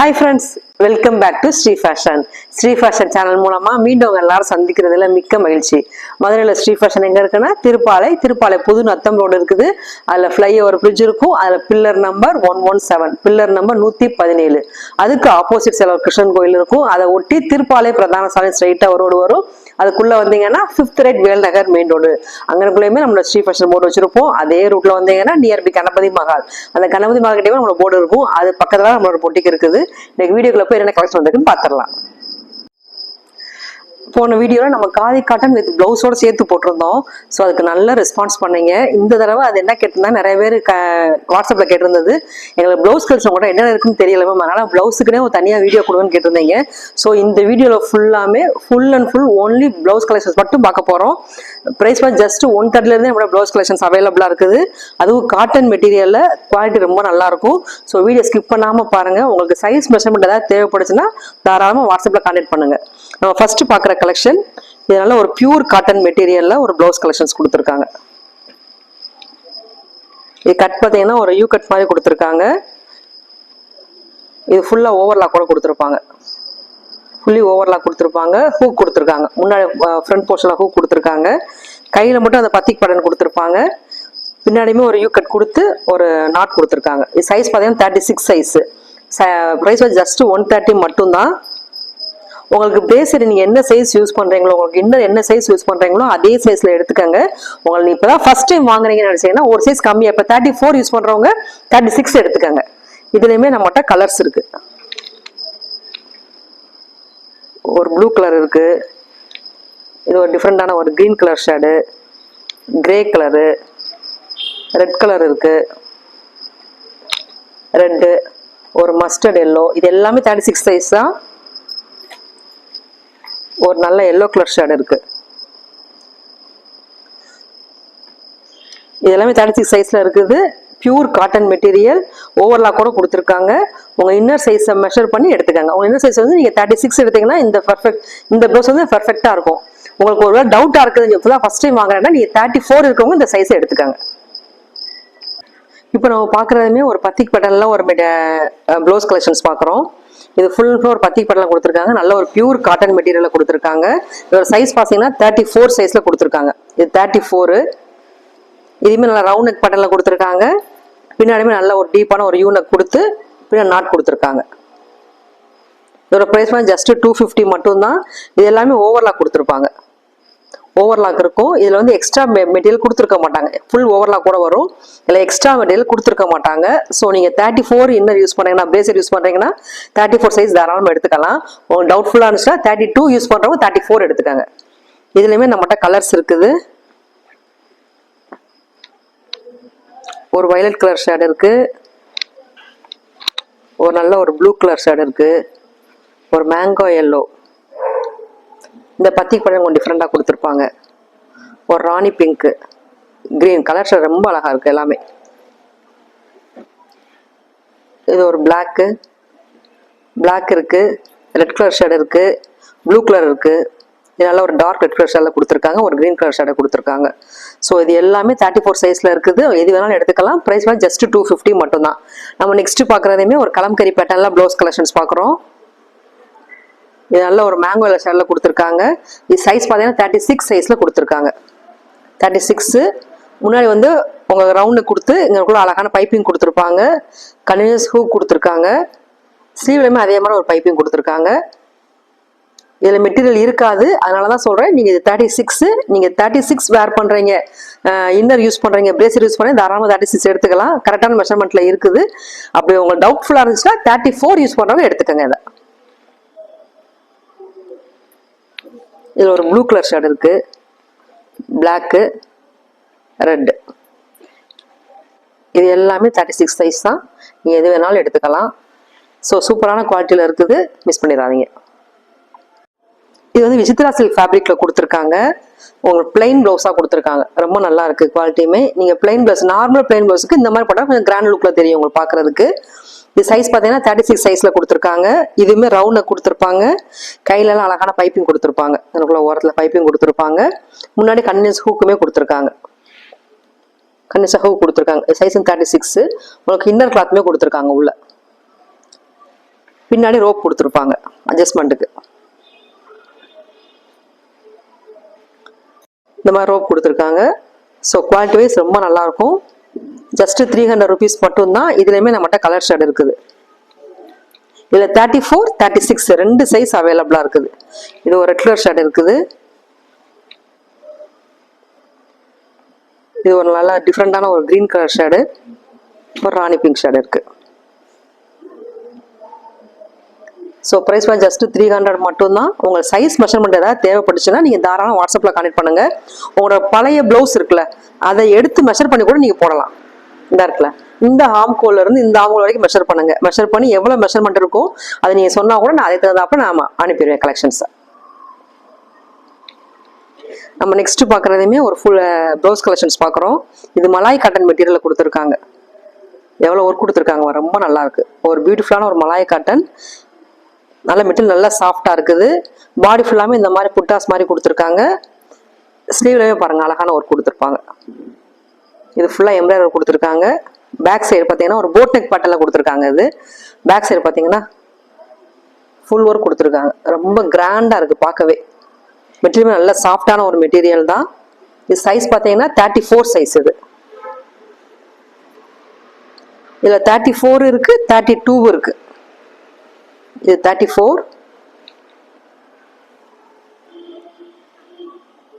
Hi friends, welcome back to Sri Fashion. Sri Fashion channel மூலமா மீண்டும் எல்லாரும் சந்திக்கிறதுல மிக்க மகிழ்ச்சி. மதுரையில ஸ்ரீ ஃபேஷன் எங்க இருக்குன்னா திருப்பாலை புது நத்தம் ரோடு இருக்குது. அதுல ஃப்ளைஓவர் பிரிட்ஜ் இருக்கும். அதுல பில்லர் நம்பர் 117, பில்லர் நம்பர் 117. அதுக்கு ஆப்போசிட் சைடுல கிருஷ்ணன் கோயில் இருக்கும். அதை ஒட்டி திருப்பாலை பிரதான சாலை ஸ்ட்ரைட்டா ஒரு ரோடு வரும். அதுக்குள்ள வந்தீங்கன்னா 5th ரைட் வேல் நகர் மெயின் ரோடு, அங்கனக்குள்ளேயுமே நம்மளோட ஸ்ரீ ஃபேஷன் போர்டு வச்சிருப்போம். அதே ரூட்ல வந்தீங்கன்னா நியர்பை கணபதி மஹால், அந்த கணபதி மஹால் கிட்டே நம்மளோட போர்டு இருக்கும். அது பக்கத்துல நம்மளோட பொட்டிக்கு இருக்குது. இன்னைக்கு வீடியோக்குள்ள போய் என்ன கலெக்ஷன் வந்திருக்குன்னு பாத்திரலாம். போன வீடியோல நம்ம காதி காட்டன் வித் பிளவுஸோட சேர்த்து போட்டிருந்தோம். ஸோ அதுக்கு நல்ல ரெஸ்பான்ஸ் பண்ணீங்க. இந்த தடவை அது என்ன கேட்டிருந்தா நிறைய பேர் வாட்ஸ்அப்ல கேட்டிருந்தது, எங்களுக்கு பிளவுஸ் கலெக்ஷன் கூட என்ன இருக்குன்னு தெரியல மேம், அதனால பிளவுஸுக்குனே ஒரு தனியாக வீடியோ கொடுங்கன்னு கேட்டிருந்தீங்க. ஸோ இந்த வீடியோல full and full only blouse collections மட்டும் பார்க்க போறோம். பிரைஸ் ஜஸ்ட் 130 நம்மளோட பிளவுஸ் கலெக்ஷன்ஸ் அவைலபிளா இருக்குது. அதுவும் காட்டன் மெட்டீரியல்ல குவாலிட்டி ரொம்ப நல்லா இருக்கும். ஸோ வீடியோ ஸ்கிப் பண்ணாம பாருங்க. உங்களுக்கு சைஸ் மெஷர்மெண்ட் ஏதாவது தேவைப்படுச்சுன்னா தாராளமாக வாட்ஸ்அப்ல கான்டாக்ட் பண்ணுங்க. நம்ம ஃபர்ஸ்ட் பார்க்குற கலெக்ஷன், இதனால ஒரு பியூர் காட்டன் மெட்டீரியல்ல ஒரு பிளவுஸ் கலெக்ஷன்ஸ் கொடுத்துருக்காங்க. இது கட் பார்த்தீங்கன்னா ஒரு யூ கட் மாதிரி கொடுத்துருக்காங்க. இது ஃபுல்லா ஓவர்லாக் கூட கொடுத்துருப்பாங்க. ஃபுல்லி ஓவர்லாக் கொடுத்துருப்பாங்க. ஹூக் கொடுத்துருக்காங்க. முன்னாடி ஃப்ரண்ட் போர்ஷன்ல ஹூக் கொடுத்துருக்காங்க. கையில மட்டும் அந்த பத்திக் பட்டன் கொடுத்துருப்பாங்க. பின்னாடியுமே ஒரு யூ கட் கொடுத்து ஒரு நாட் கொடுத்துருக்காங்க. இது சைஸ் பார்த்தீங்கன்னா 36 சைஸ். ப்ரைஸ் ஜஸ்ட் 130 மட்டும்தான். உங்களுக்கு பேசிட்டு நீங்க என்ன சைஸ் யூஸ் பண்றீங்களோ, உங்களுக்கு இன்னும் என்ன சைஸ் யூஸ் பண்றீங்களோ அதே சைஸ்ல எடுத்துக்கங்க. உங்களுக்கு இப்பதான் ஃபர்ஸ்ட் டைம் வாங்குறீங்கன்னு நினைச்சீங்கன்னா ஒரு சைஸ் கம்மியா, இப்ப 34 யூஸ் பண்றவங்க 36 எடுத்துக்கங்க. இதுலயுமே நம்மகிட்ட கலர்ஸ் இருக்கு. ஒரு ப்ளூ கலர் இருக்கு. இது ஒரு டிஃப்ரெண்டான ஒரு green colour shade, grey colour, red colour இருக்கு, ரெட்டு, ஒரு மஸ்டர்ட் எல்லோ. இது எல்லாமே 36 சைஸ் தான். ஒரு நல்ல எல்லோ கலர் ஷேடு இருக்கு. இதெல்லாமே 36 சைஸ்ல இருக்குது. பியூர் காட்டன் மெட்டீரியல், ஓவர்லாக் கூட கொடுத்துருக்காங்க. உங்க இன்னர் சைஸை மெஷர் பண்ணி எடுத்துக்கங்க. உங்க இன்னர் சைஸ் நீங்க 36 எடுத்தீங்கன்னா இந்த ப்ளவுஸ் பெர்ஃபெக்டா இருக்கும். உங்களுக்கு ஒரு டவுட்டா இருக்குது, இப்பதான் ஃபர்ஸ்ட் டைம் வாங்குறேன்னா நீங்க 34 இருக்கவங்க இந்த சைஸை எடுத்துக்கங்க. இப்போ நம்ம பாக்குறதுமே ஒரு பத்திக் பேட்டர்ன்ல ஒரு ப்ளவுஸ் கலெக்ஷன்ஸ் பாக்குறோம். இது ஃபுல் ஃப்ளோர் பத்திக் பேட்டர்ல கொடுத்துருக்காங்க. நல்ல ஒரு பியூர் காட்டன் மெட்டீரியல்ல கொடுத்துருக்காங்க. இதோட சைஸ் பாத்தீங்கன்னா 34 சைஸ்ல கொடுத்துருக்காங்க. இது 34. இதுவுமே நல்ல ரவுண்ட் நெக் பேட்டர்ன்ல கொடுத்துருக்காங்க. பின்னாடியுமே நல்ல ஒரு டீப்பான ஒரு யூ நெக் கொடுத்து பின்னாடி நாட் கொடுத்துருக்காங்க. இதோட பிரைஸ் ஜஸ்ட் 250 மட்டும்தான். இது எல்லாமே ஓவர்லாக் கொடுத்துருப்பாங்க. ஓவர்லாக் இருக்கும். இதுல எக்ஸ்ட்ரா மெட்டீரியல் கொடுத்துருக்க மாட்டாங்க. ஃபுல் ஓவர்லாக் கூட வரும். இல்லை எக்ஸ்ட்ரா மெட்டீரியல் கொடுத்துருக்க மாட்டாங்க. ஸோ நீங்க 34 இன்னர் யூஸ் பண்றீங்கன்னா, பிரேசர் யூஸ் பண்றீங்கன்னா 34 சைஸ் தாராளமாக எடுத்துக்கலாம். உங்களுக்கு டவுட்ஃபுல்லா இருந்துச்சுன்னா 32 யூஸ் பண்றவங்க 34 எடுத்துக்காங்க. இதுலயுமே நம்மகிட்ட கலர்ஸ் இருக்குது. ஒரு வயலட் கலர் ஷேட் இருக்கு. ஒரு நல்ல ஒரு ப்ளூ கலர் ஷேட் இருக்கு. ஒரு மேங்கோ எல்லோ. இந்த பத்திக் படம் கொஞ்சம் டிஃப்ரெண்டா கொடுத்துருப்பாங்க. ஒரு ராணி பிங்க், கிரீன் கலர் ஷேட் ரொம்ப அழகா இருக்கு எல்லாமே. இது ஒரு பிளாக் இருக்கு, ரெட் கலர் ஷேட் இருக்கு, ப்ளூ கலர் இருக்கு. இதனால ஒரு டார்க் ரெட் கலர் ஷேட்ல கொடுத்துருக்காங்க. ஒரு கிரீன் கலர் ஷேடை கொடுத்துருக்காங்க. ஸோ இது எல்லாமே 34 சைஸ்ல இருக்குது. எது வேணாலும் எடுத்துக்கலாம். பிரைஸ் ஜஸ்ட் 250 மட்டும்தான். நம்ம நெக்ஸ்ட் பாக்குறதையுமே ஒரு கலம்கரி பேட்டர்ன்ல ப்ளவுஸ் கலெக்ஷன்ஸ் பாக்குறோம். இது நல்ல ஒரு மேங்கோ ஷேட்ல கொடுத்துருக்காங்க. இது சைஸ் பார்த்தீங்கன்னா 36 சைஸ்ல கொடுத்துருக்காங்க. 36. முன்னாடி உங்க ரவுண்டு கொடுத்து இங்களுக்குள்ள அழகான பைப்பிங் கொடுத்துருப்பாங்க. கண்டினியூஸ் ஹூக் கொடுத்துருக்காங்க. ஸ்லீவ்லையுமே அதே மாதிரி ஒரு பைப்பிங் கொடுத்துருக்காங்க. இதுல மெட்டீரியல் இருக்காது, அதனாலதான் சொல்றேன். நீங்க 36 வேர் பண்றீங்க, இன்னர் யூஸ் பண்றீங்க, பிரேசர் யூஸ் பண்றீங்க, தாராளமா 36 எடுத்துக்கலாம். கரெக்டான மெஷர்மெண்ட்ல இருக்குது. அப்படி உங்களுக்கு டவுட்ஃபுல்லா இருந்துச்சுன்னா 34 யூஸ் பண்றவங்க எடுத்துக்கங்க. இதை இதுல ஒரு ப்ளூ கலர் ஷேட் இருக்கு, பிளாக்கு, ரெட். இது எல்லாமே 36 சைஸ் தான். நீங்க எது வேணாலும் எடுத்துக்கலாம். ஸோ சூப்பரான குவாலிட்டியில இருக்குது, மிஸ் பண்ணிடாதீங்க. இது விசித்ரா சில்க் ஃபேப்ரிக்ல கொடுத்துருக்காங்க. உங்களுக்கு பிளைன் பிளவுஸா கொடுத்துருக்காங்க. ரொம்ப நல்லா இருக்கு குவாலிட்டியுமே. நீங்க பிளைன் பிளவுஸ், நார்மல் பிளைன் பிளவுஸ்க்கு இந்த மாதிரி போட்டா கொஞ்சம் கிராண்ட் லுக்ல தெரியும் உங்களுக்கு பாக்குறதுக்கு. இது சைஸ் பார்த்தீங்கன்னா 36 சைஸ்ல கொடுத்துருக்காங்க. இதுவுமே ரவுண்ட் கொடுத்துருப்பாங்க. கையில எல்லாம் அழகான பைப்பிங் கொடுத்துருப்பாங்க. எனக்குள்ள ஓரத்துல பைப்பிங் கொடுத்துருப்பாங்க. முன்னாடி கன்னியஸ் ஹூக்குமே கொடுத்துருக்காங்க. கன்னியஸ் ஹூக் கொடுத்துருக்காங்க. சைஸ் 36. உங்களுக்கு இன்னர் கிளாத்துமே கொடுத்துருக்காங்க உள்ள. பின்னாடி ரோப் கொடுத்துருப்பாங்க அட்ஜஸ்ட்மெண்ட்டுக்கு. இந்த மாதிரி ரோப் கொடுத்துருக்காங்க. ஸோ குவாலிட்டி வைஸ் ரொம்ப நல்லாயிருக்கும். ஜஸ்ட்டு 300 rupees மட்டும்தான். இதுலேயுமே நம்மகிட்ட கலர் ஷேட் இருக்குது. இதில் 34, 36 2 சைஸ் அவைலபிளாக இருக்குது. இது ஒரு ரெட் கலர் ஷேட் இருக்குது. இது ஒரு நல்ல டிஃப்ரெண்ட்டான ஒரு க்ரீன் கலர் ஷேடு, ஒரு ராணி பிங்க் ஷேடு இருக்குது. ஸோ ப்ரைஸ் வந்து ஜஸ்ட்டு 300 மட்டும்தான். உங்களுக்கு சைஸ் மெஷர்மெண்ட் ஏதாவது தேவைப்பட்டுச்சுன்னா நீங்கள் தாராளமாக வாட்ஸ்அப்பில் கான்டெக்ட் பண்ணுங்கள். உங்களோட பழைய ப்ளவுஸ் இருக்குல்ல, அதை எடுத்து மெஷர் பண்ணி கூட நீங்கள் போடலாம். இந்த இருக்குல்ல, இந்த ஆம்கோல்லேருந்து இந்த ஆம்கோல் வரைக்கும் மெஷர் பண்ணுங்கள். மெஷர் பண்ணி எவ்வளோ மெஷர்மெண்ட் இருக்கோ அதை நீங்கள் சொன்னால் கூட நான் அதை தகுந்தாப்ப நான் அனுப்பிடுவேன் கலெக்ஷன்ஸை. நம்ம நெக்ஸ்ட்டு பார்க்குறதையுமே ஒரு ஃபுல் ப்ளவுஸ் கலெக்ஷன்ஸ் பார்க்குறோம். இது மலாய் காட்டன் மெட்டீரியலில் கொடுத்துருக்காங்க. எவ்வளோ ஒர்க் கொடுத்துருக்காங்க, ரொம்ப நல்லாயிருக்கு. ஒரு பியூட்டிஃபுல்லான ஒரு மலாய் காட்டன், நல்ல மெட்டீரியல் நல்லா சாஃப்டாக இருக்குது. பாடி ஃபுல்லாமே இந்த மாதிரி புட்டாஸ் மாதிரி கொடுத்துருக்காங்க. ஸ்லீவ்லேயே பாருங்கள் அழகான ஒர்க் கொடுத்துருப்பாங்க. இது ஃபுல்லாக எம்ப்ராய்டரி கொடுத்துருக்காங்க. பேக் சைடு பார்த்தீங்கன்னா ஒரு போட் நெக் பேட்டர்னில் கொடுத்துருக்காங்க. இது பேக் சைடு பார்த்தீங்கன்னா ஃபுல் ஒர்க் கொடுத்துருக்காங்க. ரொம்ப கிராண்டாக இருக்குது பார்க்கவே. மெட்டீரியல் நல்ல சாஃப்டான ஒரு மெட்டீரியல் தான். இது சைஸ் பார்த்தீங்கன்னா 34 சைஸ். இதில் 34 இருக்குது, 32 இருக்குது. இது 34,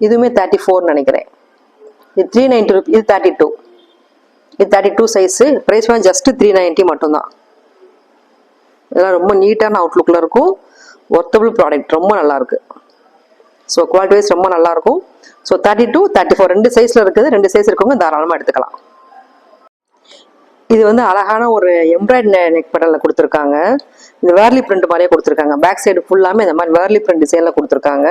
இதுவுமே 34 நினைக்கிறேன். இது 390 rupees. இது 32, இது 32 சைஸு. ப்ரைஸ் வந்து ஜஸ்ட்டு 390 மட்டும்தான். இதெல்லாம் ரொம்ப நீட்டான அவுட்லுக்கில் இருக்கும். ஒர்த்தபிள் ப்ராடக்ட், ரொம்ப நல்லாயிருக்கு. ஸோ குவாலிட்டி வைஸ் ரொம்ப நல்லாயிருக்கும். ஸோ 32, 34 2 சைஸில் இருக்குது. 2 சைஸ் இருக்கவங்க தாராளமாக எடுத்துக்கலாம். இது வந்து அழகான ஒரு எம்ப்ராய்டரி நெக் பேட்டர்னில் கொடுத்துருக்காங்க. இந்த வேர்லி பிரிண்ட் மாதிரியே கொடுத்துருக்காங்க. பேக் சைடு ஃபுல்லாமே இந்த மாதிரி வேர்லி பிரிண்ட் டிசைனில் கொடுத்துருக்காங்க.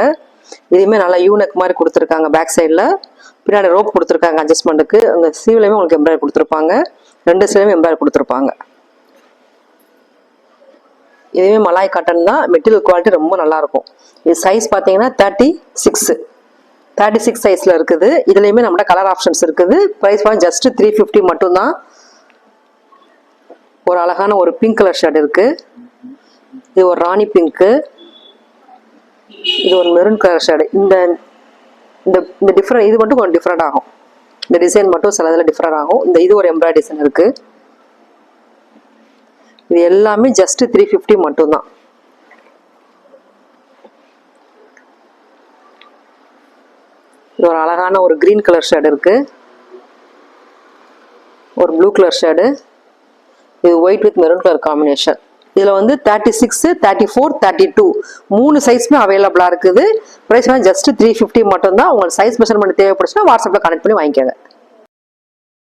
இதுவுமே நல்லா யூனெக் மாதிரி கொடுத்துருக்காங்க. பேக் சைடில் பின்னாடி ரோப் கொடுத்துருக்காங்க அட்ஜஸ்ட்மெண்ட்டுக்கு. அங்கே சீவ்லையுமே உங்களுக்கு எம்ப்ராய்டரி கொடுத்துருப்பாங்க. 2 சைடுமே எம்ப்ராய்டரி கொடுத்துருப்பாங்க. இதுவே மலாய் காட்டன் தான். மெட்டீரியல் குவாலிட்டி ரொம்ப நல்லாயிருக்கும். இது சைஸ் பார்த்தீங்கன்னா 36 சைஸில் இருக்குது. இதுலேயுமே நம்மகிட்ட கலர் ஆப்ஷன்ஸ் இருக்குது. ப்ரைஸ் வந்து ஜஸ்ட்டு 350 மட்டும்தான். ஒரு அழகான ஒரு பிங்க் கலர் ஷேட் இருக்குது. இது ஒரு ராணி பிங்க்கு. இது ஒரு மெரூன் கலர் ஷேடு. இந்த இந்த டிஃப்ரெண்ட் இது மட்டும் கொஞ்சம் டிஃப்ரெண்ட் ஆகும். இந்த டிசைன் மட்டும் சில இதில் டிஃப்ரெண்ட் ஆகும். இது ஒரு எம்ப்ராய்டரி டிசைன் இருக்குது. இது எல்லாமே ஜஸ்ட்டு 350 மட்டும்தான். இது ஒரு அழகான ஒரு க்ரீன் கலர் ஷேடு இருக்குது. ஒரு ப்ளூ கலர் ஷேடு. இது white with maroon colour combination. இதில் வந்து 36, 34, 32 3 சைஸுமே அவைலபிளாக இருக்குது. ப்ரைஸ் வந்து ஜஸ்ட்டு 350 மட்டும்தான். உங்களுக்கு சைஸ் மெஷர்மெண்ட் தேவைப்படுச்சுன்னா வாட்ஸ்அப்பில் கனெக்ட் பண்ணி வாங்கிக்கோங்க.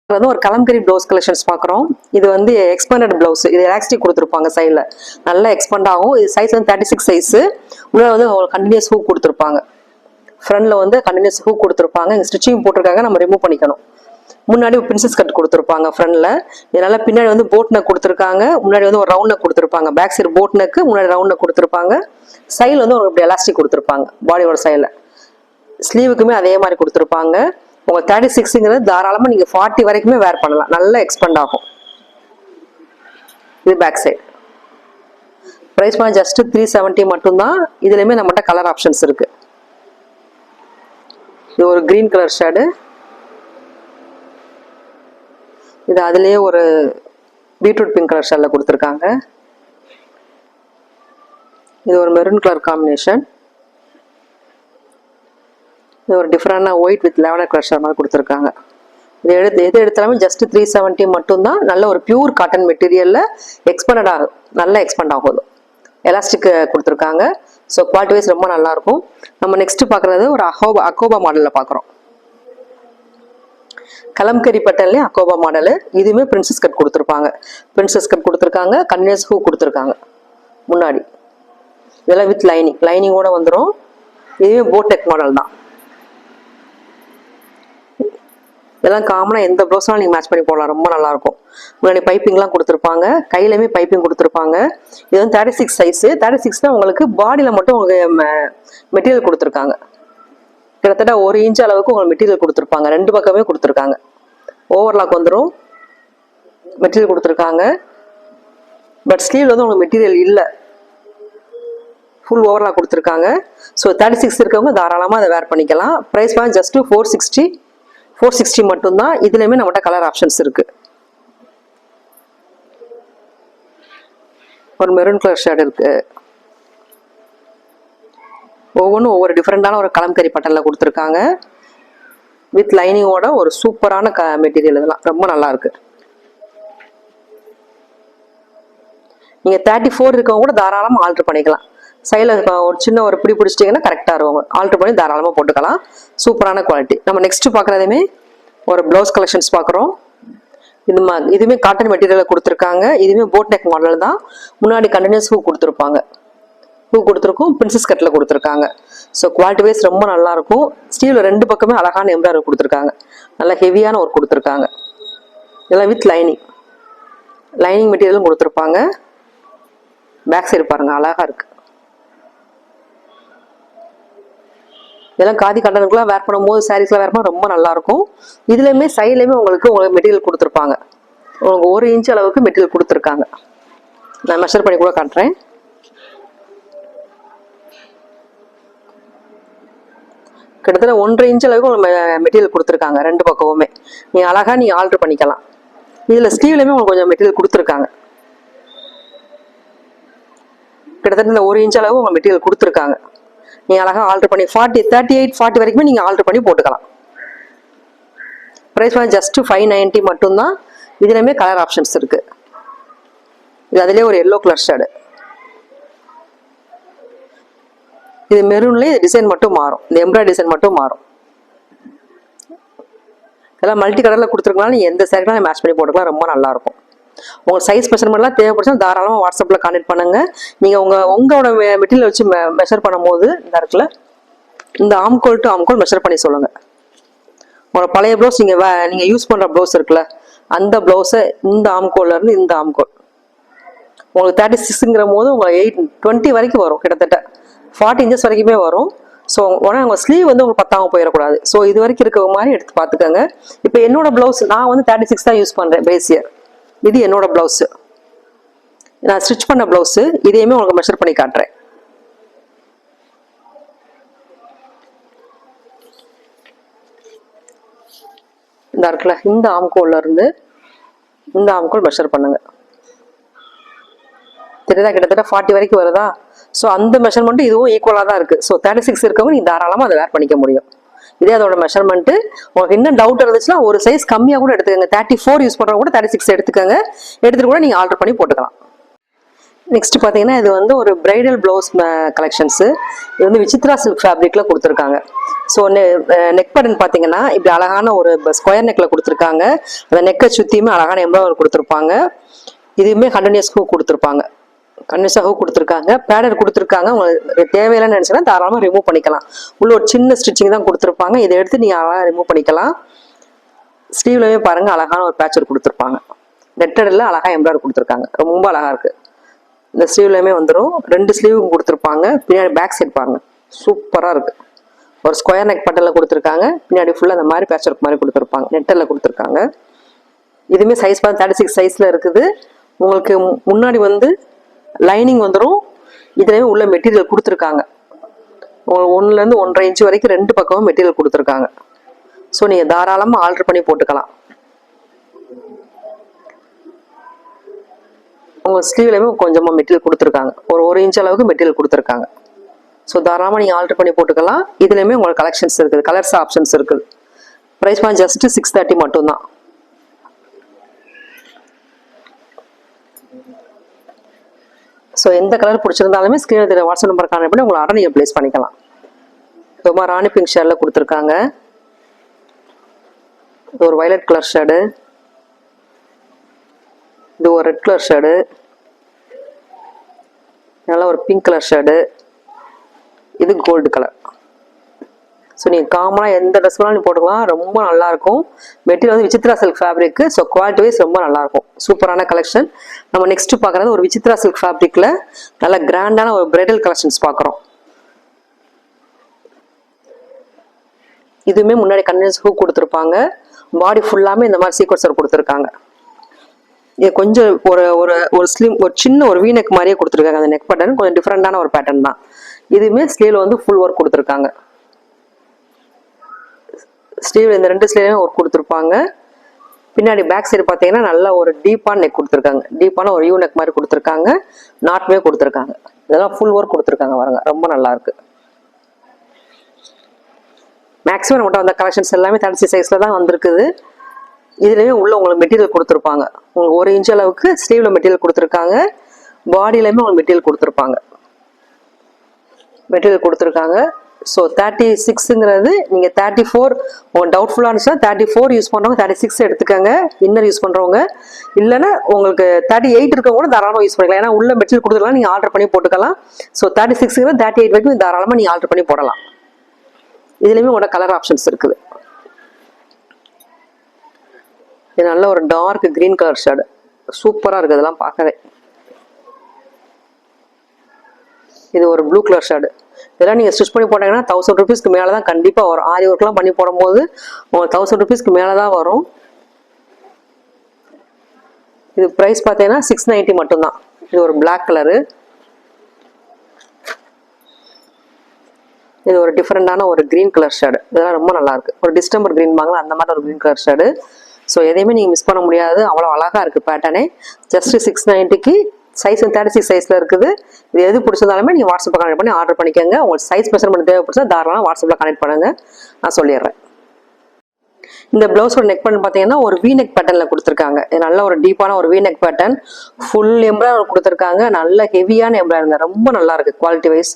வந்து ஒரு கலம்கரி ப்ளவுஸ் கலெக்ஷன்ஸ் பார்க்குறோம். இது வந்து எக்ஸ்பேண்டட் ப்ளவுஸ். இது எலாஸ்டிக் கொடுத்துருப்பாங்க. சைடில் நல்லா எக்ஸ்பெண்ட் ஆகும். இது சைஸ் வந்து 36 சைஸு. உள்ளே வந்து உங்களுக்கு கண்டினியூஸ் ஹூக் கொடுத்துருப்பாங்க. ஃப்ரண்ட்டில் வந்து கண்டினியூஸ் ஹூக் கொடுத்துருப்பாங்க. இங்கே ஸ்டிச்சிங் போட்டிருக்காங்க, நம்ம ரிமூவ் பண்ணிக்கணும். முன்னாடி ஒரு பிரின்சஸ் கட் கொடுத்துருப்பாங்க ஃப்ரண்ட்ல. இதனால பின்னாடி வந்து போட் நெக் கொடுத்துருக்காங்க. முன்னாடி வந்து ஒரு ரவுண்ட் நெக் கொடுத்துருப்பாங்க. பேக் சைடு போட் நெக், முன்னாடி ரவுண்ட் நெக் கொடுத்துருப்பாங்க. சைடில் வந்து ஒரு இப்படி எலாஸ்டிக் கொடுத்துருப்பாங்க பாடியோட சைடில். ஸ்லீவுக்குமே அதே மாதிரி கொடுத்துருப்பாங்க. உங்கள் 36ங்கிறது தாராளமாக நீங்கள் 40 வரைக்குமே வேர் பண்ணலாம். நல்லா எக்ஸ்பெண்ட் ஆகும். இது பேக் சைடு. ப்ரைஸ் பண்ண ஜஸ்ட்டு 370 மட்டும்தான். இதுலேயுமே நம்மகிட்ட கலர் ஆப்ஷன்ஸ் இருக்குது. இது ஒரு க்ரீன் கலர் ஷேடு. இது அதுலேயே ஒரு பீட்ரூட் பிங்க் கலர் ஷேடில் கொடுத்துருக்காங்க. இது ஒரு மெரூன் கலர் காம்பினேஷன். இது ஒரு டிஃப்ரெண்டான white with lavender colour shade மாதிரி கொடுத்துருக்காங்க. எது எடுத்தாலுமே ஜஸ்ட்டு 370 மட்டும்தான். நல்ல ஒரு பியூர் காட்டன் மெட்டீரியலில் எக்ஸ்பெண்டட் ஆகும். நல்லா எக்ஸ்பெண்ட் ஆகுது. எலாஸ்டிக் கொடுத்துருக்காங்க. ஸோ குவாலிட்டி வைஸ் ரொம்ப நல்லாயிருக்கும். நம்ம நெக்ஸ்ட்டு பார்க்குறது ஒரு அக்கோபா மாடலில் பார்க்குறோம். கலம்கரி பட்டன்லேயே அக்கோபா மாடலு. இதுவுமே பிரின்சஸ் கட் கொடுத்துருப்பாங்க. பிரின்சஸ் கட் கொடுத்துருக்காங்க. கன்னியஸ் ஹூ கொடுத்துருக்காங்க முன்னாடி. இதெல்லாம் வித் லைனிங்கோட வந்துடும். இதுவே போட் நெக் மாடல் தான். இதெல்லாம் காமனாக எந்த ப்ளவுஸ்னாலும் நீங்கள் மேட்ச் பண்ணி போடலாம். ரொம்ப நல்லாயிருக்கும். முன்னாடி பைப்பிங்லாம் கொடுத்துருப்பாங்க. கையிலையுமே பைப்பிங் கொடுத்துருப்பாங்க. இது வந்து 36 சைஸு. 36 உங்களுக்கு பாடியில் மட்டும் உங்களுக்கு மெட்டீரியல் கொடுத்துருக்காங்க. கிட்டத்தட்ட 1 இன்ச் அளவுக்கு உங்களுக்கு மெட்டீரியல் கொடுத்துருப்பாங்க. 2 பக்கமே கொடுத்துருக்காங்க. ஓவர்லாக் வந்துடும். மெட்டீரியல் கொடுத்துருக்காங்க. பட் ஸ்லீவ் வந்து உங்களுக்கு மெட்டீரியல் இல்லை, ஃபுல் ஓவராக கொடுத்துருக்காங்க. ஸோ 36 இருக்கவங்க தாராளமாக அதை வேர் பண்ணிக்கலாம். ப்ரைஸ் வந்து ஜஸ்ட்டு 460 மட்டும்தான். இதுலேயுமே நம்மகிட்ட கலர் ஆப்ஷன்ஸ் இருக்குது. ஒரு மெரூன் கலர் ஷேட் இருக்குது. ஒவ்வொன்றும் ஒவ்வொரு டிஃப்ரெண்டான ஒரு கலம்கரி பட்டனில் கொடுத்துருக்காங்க. வித் லைனிங்கோட ஒரு சூப்பரான மெட்டீரியல். இதெல்லாம் ரொம்ப நல்லா இருக்கு. நீங்கள் 34 இருக்கவங்க கூட தாராளமாக ஆல்ட்ரு பண்ணிக்கலாம். சைடில் ஒரு சின்ன ஒரு பிடி பிடிச்சிட்டிங்கன்னா கரெக்டாக இருக்கும். ஆல்ட்ரு பண்ணி தாராளமாக போட்டுக்கலாம். சூப்பரான குவாலிட்டி. நம்ம நெக்ஸ்ட் பார்க்குறதுமே ஒரு ப்ளவுஸ் கலெக்ஷன்ஸ் பார்க்குறோம். இதுவுமே காட்டன் மெட்டீரியலில் கொடுத்துருக்காங்க. இதுவுமே போட் நெக் மாடல் தான். முன்னாடி கண்டினியூஸ் ஹூ கொடுத்துருப்பாங்க. ஹூ கொடுத்துருக்கும், பிரின்சஸ் கட்டில் கொடுத்துருக்காங்க. ஸோ குவாலிட்டி வைஸ் ரொம்ப நல்லாயிருக்கும். ஸ்டீலில் 2 பக்கமே அழகான எம்ப்ராய்டரி கொடுத்துருக்காங்க. நல்லா ஹெவியான ஒர்க் கொடுத்துருக்காங்க. இதெல்லாம் வித் லைனிங் மெட்டீரியலும் கொடுத்துருப்பாங்க. பேக் சைடு பாருங்கள், அழகாக இருக்குது. இதெல்லாம் காதி காட்டனுக்குலாம் வேர் பண்ணும்போது, சாரீஸ்லாம் வேர் பண்ண ரொம்ப நல்லாயிருக்கும். இதுலேயுமே சைட்லேயுமே உங்களுக்கு மெட்டீரியல் கொடுத்துருப்பாங்க. உங்களுக்கு 1 இன்ச் அளவுக்கு மெட்டீரியல் கொடுத்துருக்காங்க. நான் மெஷர் பண்ணி கூட காட்டுறேன். கிட்டத்தட்ட 1.5 இன்ச் அளவுக்கு உங்களுக்கு மெட்டீரியல் கொடுத்துருக்காங்க 2 பக்கமுமே. நீங்கள் அழகாக நீங்கள் ஆல்ட்ரு பண்ணிக்கலாம். இதில் ஸ்லீவ்லேயுமே உங்களுக்கு கொஞ்சம் மெட்டீரியல் கொடுத்துருக்காங்க. கிட்டத்தட்ட இந்த 1 இன்ச் அளவு உங்களுக்கு மெட்டீரியல் கொடுத்துருக்காங்க. நீங்கள் அழகாக ஆல்ட்ரு பண்ணி 38, 40 வரைக்குமே நீங்கள் ஆல்ட்ரு பண்ணி போட்டுக்கலாம். ப்ரைஸ் வந்து ஜஸ்ட்டு 590 மட்டும்தான். இதுலேயுமே கலர் ஆப்ஷன்ஸ் இருக்குது. இது அதிலே ஒரு எல்லோ கலர் ஷேடு. இது மெரூன்லேயே டிசைன் மட்டும் மாறும். இந்த எம்ப்ராய்டரி டிசைன் மட்டும் மாறும். இதெல்லாம் மல்டி கலரில் கொடுத்துருக்கனால நீங்கள் எந்த சாரிக்கெலாம் மேட்ச் பண்ணி போட்டுக்கலாம். ரொம்ப நல்லாயிருக்கும். உங்களுக்கு சைஸ் மெஷர்மெண்ட்லாம் தேவைப்படுச்சுன்னா தாராளமாக வாட்ஸ்அப்பில் கான்டெக்ட் பண்ணுங்கள். நீங்கள் உங்களோட மெட்டீரியல் வச்சு மெஷர் பண்ணும்போது இந்த இடத்துல இந்த ஆம்கோல் டு ஆம்கோல் மெஷர் பண்ணி சொல்லுங்கள். உங்களோட பழைய ப்ளவுஸ் நீங்கள் யூஸ் பண்ணுற ப்ளவுஸ் இருக்குல்ல, அந்த ப்ளவுஸை இந்த ஆம்கோல்லேருந்து இந்த ஆம்கோல் உங்களுக்கு 36ங்கிற போது உங்களுக்கு 20 வரைக்கும் வரும். கிட்டத்தட்ட 40 இன்ச்சஸ் வரைக்குமே வரும். ஸோ உடனே உங்கள் ஸ்லீவ் வந்து உங்களுக்கு பத்தாமல் போயிடக்கூடாது. ஸோ இது வரைக்கும் இருக்க மாதிரி எடுத்து பார்த்துக்கோங்க. இப்போ என்னோட ப்ளவுஸ் நான் வந்து 36 தான் யூஸ் பண்ணுறேன் பேசியர். இது என்னோட ப்ளவுஸு, நான் ஸ்டிச் பண்ண ப்ளவுஸு. இதையுமே உங்களுக்கு மெஷர் பண்ணி காட்டுறேன். இந்த இருக்குல்ல, இந்த ஆம்கோல்ல இருந்து இந்த ஆம்கோல் மெஷர் பண்ணுங்க. தெரியுதா? கிட்டத்தட்ட 40 வரைக்கும் வருதா? ஸோ அந்த மெஷர்மெண்ட்டு இதுவும் ஈக்குவலாக தான் இருக்குது. ஸோ 36 இருக்கவங்க நீங்கள் தாராளமாக அதை வேர் பண்ணிக்க முடியும். இதே அதோட மெஷர்மெண்ட்டு. உங்களுக்கு இன்னும் டவுட் இருந்துச்சுன்னா ஒரு சைஸ் கம்மியாக கூட எடுத்துக்கோங்க. 34 யூஸ் பண்ணுறவங்க கூட 36 எடுத்துக்கோங்க. எடுத்துகிட்டு கூட நீங்கள் ஆல்ட்ரு பண்ணி போட்டுக்கலாம். நெக்ஸ்ட் பார்த்தீங்கன்னா இது வந்து ஒரு பிரைடல் ப்ளவுஸ் கலெக்ஷன்ஸு. இது வந்து விசித்ரா சில்க் ஃபேப்ரிக்கில் கொடுத்துருக்காங்க. ஸோ நெக் பட்டன் பார்த்தீங்கன்னா இப்படி அழகான ஒரு ஸ்கொயர் நெக்கில் கொடுத்துருக்காங்க. அந்த நெக்கை சுற்றியுமே அழகான எம்ப்ராய்டரி கொடுத்துருப்பாங்க. இதுவுமே கண்டினியூஸ் ஹூக் கொடுத்துருப்பாங்க. கண்டினியூஸாக ஹூக் கொடுத்துருக்காங்க. பேடர் கொடுத்துருக்காங்க. உங்களுக்கு தேவையில்லைன்னு நினச்சிங்கன்னா தாராளமாக ரிமூவ் பண்ணிக்கலாம். உள்ள ஒரு சின்ன ஸ்டிச்சிங் தான் கொடுத்துருப்பாங்க. இதை எடுத்து நீங்கள் அழகாக ரிமூவ் பண்ணிக்கலாம். ஸ்லீவ்லவே பாருங்கள், அழகான ஒரு பேட்சர் கொடுத்துருப்பாங்க. நெட்டடில் அழகாக எம்ப்ராய்டரி கொடுத்துருக்காங்க. ரொம்ப அழகாக இருக்குது. இந்த ஸ்லீவ்லையுமே வந்துடும். 2 ஸ்லீவும் கொடுத்துருப்பாங்க. பின்னாடி பேக் சைட் பாருங்கள், சூப்பராக இருக்குது. ஒரு ஸ்கொயர் நெக் பட்டனில் கொடுத்துருக்காங்க. பின்னாடி ஃபுல்லாக அந்த மாதிரி பேட்ச் ஒர்க் மாதிரி கொடுத்துருப்பாங்க. நெட்டில் கொடுத்துருக்காங்க. இதுவுமே சைஸ் பார்த்து 36 சைஸில் இருக்குது. உங்களுக்கு முன்னாடி வந்து லைனிங் வந்துடும். இதுலேயுமே உள்ள மெட்டீரியல் கொடுத்துருக்காங்க. உங்களுக்கு 1லேருந்து 1.5 இன்ச் வரைக்கும் 2 பக்கமும் மெட்டீரியல் கொடுத்துருக்காங்க. ஸோ நீங்கள் தாராளமாக ஆல்ட்ரு பண்ணி போட்டுக்கலாம். உங்கள் ஸ்லீவ்லேயுமே கொஞ்சமாக மெட்டீரியல் கொடுத்துருக்காங்க. ஒரு 1 இன்ச் அளவுக்கு மெட்டீரியல் கொடுத்துருக்காங்க. ஸோ தாராளமாக நீங்கள் ஆல்ட்ரு பண்ணி போட்டுக்கலாம். இதுலேயுமே உங்களுக்கு கலெக்ஷன்ஸ் இருக்குது, கலர்ஸ் ஆப்ஷன்ஸ் இருக்குது. ப்ரைஸ் பண்ண ஜஸ்ட்டு 630 மட்டும்தான். ஸோ எந்த கலர் பிடிச்சிருந்தாலுமே ஸ்க்ரீனில் தெரிய வாட்ஸ்அப் நம்பர் கான்டெக்ட் பண்ணி உங்களை ஆர்டர் நீங்கள் ப்ளேஸ் பண்ணிக்கலாம். ரொம்ப ராணி பிங்க் ஷேடில் கொடுத்துருக்காங்க. இது ஒரு வயலட் கலர் ஷேடு. இது ஒரு ரெட் கலர் ஷேடு. நல்லா ஒரு பிங்க் கலர் ஷேடு. இது கோல்டு கலர். ஸோ நீங்கள் காமனாக எந்த ட்ரெஸ் வேணாலும் போட்டுக்கலாம். ரொம்ப நல்லாயிருக்கும். மெட்டீரியல் வந்து Vichitra silk fabric. So quality wise ரொம்ப நல்லாயிருக்கும். சூப்பரான கலெக்ஷன். நம்ம நெக்ஸ்ட் பார்க்குறது ஒரு விசித்ரா சில்க் ஃபேப்ரிக்கில் நல்ல கிராண்டான ஒரு பிரைடல் கலெக்ஷன்ஸ் பார்க்குறோம். இதுவுமே முன்னாடி கண்டினியூஸ் ஹூக் கொடுத்துருப்பாங்க. பாடி ஃபுல்லாமே இந்த மாதிரி சீக்வன்ஸ் ஒர்க் கொடுத்துருக்காங்க. இது கொஞ்சம் ஒரு ஒரு ஒரு ஸ்லிம் ஒரு சின்ன ஒரு வீநெக் மாதிரியே கொடுத்துருக்காங்க. அந்த நெக் பேட்டர்ன் கொஞ்சம் டிஃப்ரெண்டான ஒரு பேட்டர்ன் தான். இதுவுமே ஸ்லீவ்ல வந்து ஃபுல் ஒர்க் கொடுத்துருக்காங்க. ஸ்லீவ்ல இந்த 2 ஸ்லீவ்லையும் ஒர்க் கொடுத்துருப்பாங்க. பின்னாடி பேக் சைடு பார்த்தீங்கன்னா நல்ல ஒரு டீப்பான நெக் கொடுத்துருக்காங்க. டீப்பான ஒரு யூ நெக் மாதிரி கொடுத்துருக்காங்க. நாட்டுமே கொடுத்துருக்காங்க. இதெல்லாம் ஃபுல் ஒர்க் கொடுத்துருக்காங்க பாருங்க, ரொம்ப நல்லா இருக்கு. மேக்ஸிமம் நம்மகிட்ட வந்த கலெக்ஷன்ஸ் எல்லாமே 36 சைஸ்ல தான் வந்திருக்குது. இதுலயே உள்ள உங்களுக்கு மெட்டீரியல் கொடுத்துருப்பாங்க. உங்களுக்கு 1 இன்ச் அளவுக்கு ஸ்லீவ்ல மெட்டீரியல் கொடுத்துருக்காங்க. பாடியிலுமே உங்களுக்கு மெட்டீரியல் கொடுத்துருக்காங்க. ஸோ 36ங்கிறது நீங்கள் 34 உங்களுக்கு டவுட்ஃபுல்லாக இருந்துச்சுன்னா 34 யூஸ் பண்ணுறவங்க 36 எடுத்துக்கோங்க. இன்னர் யூஸ் பண்ணுறவங்க இல்லைன்னா உங்களுக்கு 38 இருக்கவங்க கூட தாராளமாக யூஸ் பண்ணிக்கலாம். ஏன்னா உள்ள மெட்டீரியல் கொடுத்துருக்கலாம், நீங்கள் ஆல்டர் பண்ணி போட்டுக்கலாம். ஸோ 36ங்கிறது 38 வரைக்கும் தாராளமாக நீங்கள் ஆல்டர் பண்ணி போடலாம். இதுலேயுமே உங்களோட கலர் ஆப்ஷன்ஸ் இருக்குது. இது நல்ல ஒரு டார்க் கிரீன் கலர் ஷேடு, சூப்பராக இருக்குது இதெல்லாம் பார்க்கவே. இது ஒரு ப்ளூ கலர் ஷேடு. இதெல்லாம் நீங்கள் ஸ்டிச் பண்ணி போட்டாங்கன்னா 1000 ருபீஸ்க்கு மேலே தான் கண்டிப்பாக வரும். ஆரி ஒர்க்லாம் பண்ணி போடும்போது உங்களுக்கு 1000 ருபீஸ்க்கு மேலே தான் வரும். இது ப்ரைஸ் பார்த்தீங்கன்னா 690 மட்டும்தான். இது ஒரு பிளாக் கலரு. இது ஒரு டிஃப்ரெண்டான ஒரு கிரீன் கலர் ஷேடு. இதெல்லாம் ரொம்ப நல்லா இருக்கு. ஒரு டிஸ்டம்பர் கிரீன் வாங்கலாம், அந்த மாதிரி ஒரு கிரீன் கலர் ஷேடு. ஸோ எதையுமே நீங்கள் மிஸ் பண்ண முடியாது, அவ்வளோ அழகாக இருக்குது பேட்டர்னே. ஜஸ்ட் 690க்கு சைஸ் 36 சைஸில் இருக்குது. இது எது பிடிச்சதாலுமே நீங்கள் வாட்ஸ்அப்பில் கனெக்ட் பண்ணி ஆர்டர் பண்ணிக்கோங்க. உங்களுக்கு சைஸ் மெஷர்மெண்ட் தேவைப்படுச்சா தாராளமாக வாட்ஸ்அப்பில் கனெக்ட் பண்ணுங்கள், நான் சொல்லிடுறேன். இந்த பிளவுஸோட நெக் பேட்டர்ன் பார்த்தீங்கன்னா ஒரு வி நெக் பேட்டர்னில் கொடுத்துருக்காங்க. இது நல்ல ஒரு டீப்பான ஒரு we neck pattern, full embroidery கொடுத்துருக்காங்க. நல்ல ஹெவியான எம்ப்ராய்டரிங்க, ரொம்ப நல்லா இருக்குது. குவாலிட்டி வைஸ்